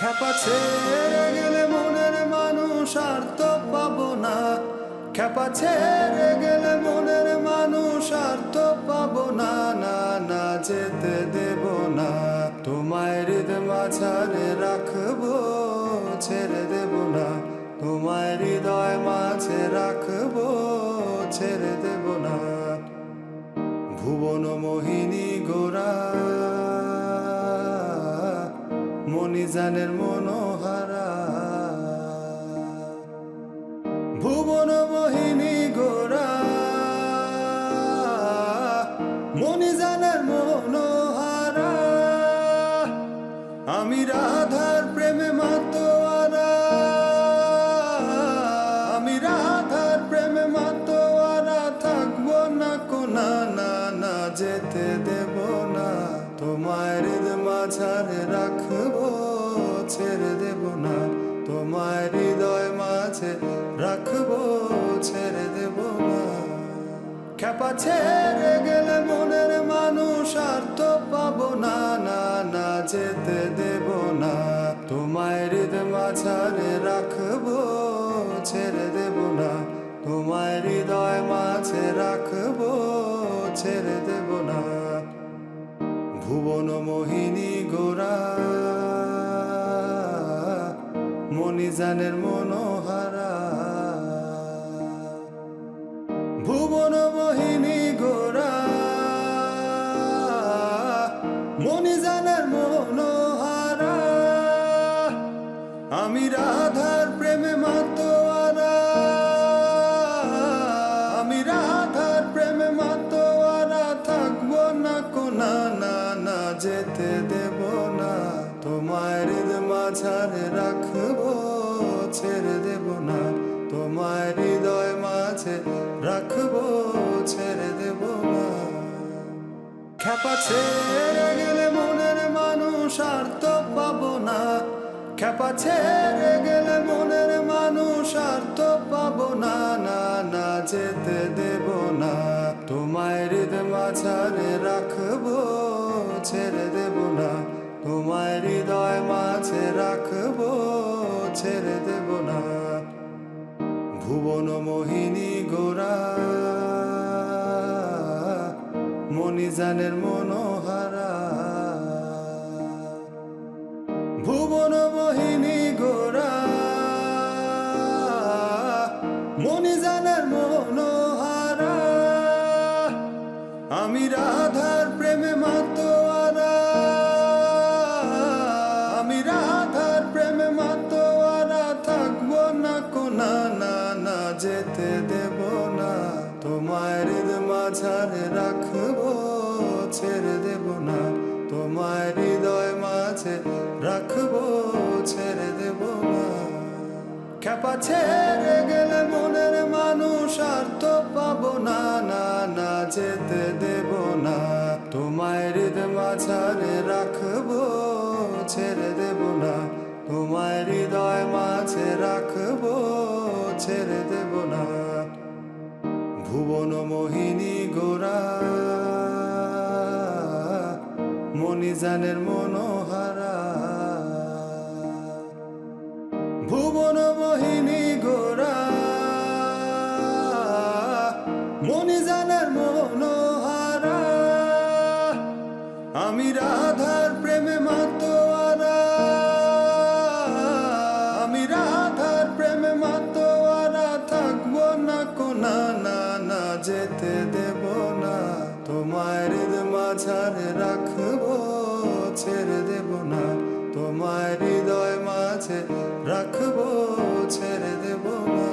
খ্যাপা ছেড়ে গেলে মনের মানুষ আর তো পাবো না। খ্যাপা ছেড়ে গেলে মনের মানুষ আর তো পাবো না। না না যেতে দেব না, তোমায় হৃদয় মাঝারে রাখবো, ছেড়ে দেব না। তোমায় হৃদয় মাঝে রাখবো, ছেড়ে দেব না। ভুবন মোহিনী গোরা মণিজানের মনোহারা, ভুবন মোহিনী গোরা মণিজানের মনোহারা। আমি রাধার প্রেমে মাতোয়ারা, আমি রাধার প্রেমে মাতোয়ারা। থাকবো না কোনা, না না যেতে দেব না। তোমায় হৃদয় মাঝারে রাখবো, ছেড়ে দেব না। তোমায় হৃদয় মাঝে রাখবো, ছেড়ে দেব না। খ্যাপা ছেড়ে গেলে মনের মানুষ আর তো পাবো না। না না যেতে দেব না, তোমায় হৃদয় মাঝারে রাখবো, ছেড়ে দেব না। তোমায় হৃদয় মাঝে রাখবো, ছেড়ে দেব না। ভুবন মোহিনী গোরা মণিজানের মনোহারা, ভুবন মোহিনী গোরা মণিজানের মনোহারা। আমি রাধার প্রেমে মাতোয়ারা, আমি রাধার প্রেমে মাতোয়ারা। থাকবো না কোনা, না না যেতে দেব না। তোমায় হৃদয় মাঝারে রাখবো, ছেড়ে দেব না। তোমায় হৃদয় মাঝে রাখবো, ছেড়ে দেব না। খ্যাপা ছেড়ে গেলে মনের মানুষ আর তো পাবো না। খ্যাপা ছেড়ে গেলে মনের মানুষ আর তো পাবো না। না না যেতে দেব না, তোমায় হৃদয় মাঝারে রাখবো, ছেড়ে দেব না। তোমায় হৃদয় মাঝে রাখবো, ছেড়ে দেব না। ভুবন মোহিনী গোরা মণিজানের মনোহারা, ভুবন মোহিনী গোরা মণিজানের মনোহারা। আমি রাধার প্রেমে মাতোয়ারা, আমি রাধার প্রেমে মাতোয়ারা। থাকবো না কোনা, না না যেতে দেব না। তোমায় হৃদয় মাঝারে রাখবো, ছেড়ে দেব না। তোমায় হৃদয় মাঝে রাখবো, ছেড়ে দেব না। খ্যাপা ছেড়ে গেলে মনের মানুষ আর তো পাবো না। না না যেতে দেব না, তোমায় হৃদয় মাঝারে রাখবো, ছেড়ে দেব না। তোমায় হৃদয় মাঝে রাখবো, ছেড়ে দেব না। ভুবন মোহিনী গোরা মণিজানের মনোহারা, ভুবন মোহিনী গোরা মণিজানের মনোহারা। আমি রাধার প্রেমে মাতোয়ারা, আমি রাধার প্রেমে মাতোয়ারা। থাকবো না কোনা, না না যেতে দেব না। তোমায় হৃদয় মাঝারে রাখবো, ছেড়ে দেব না। তোমায় হৃদয় মাঝে রাখবো, ছেড়ে দেব না।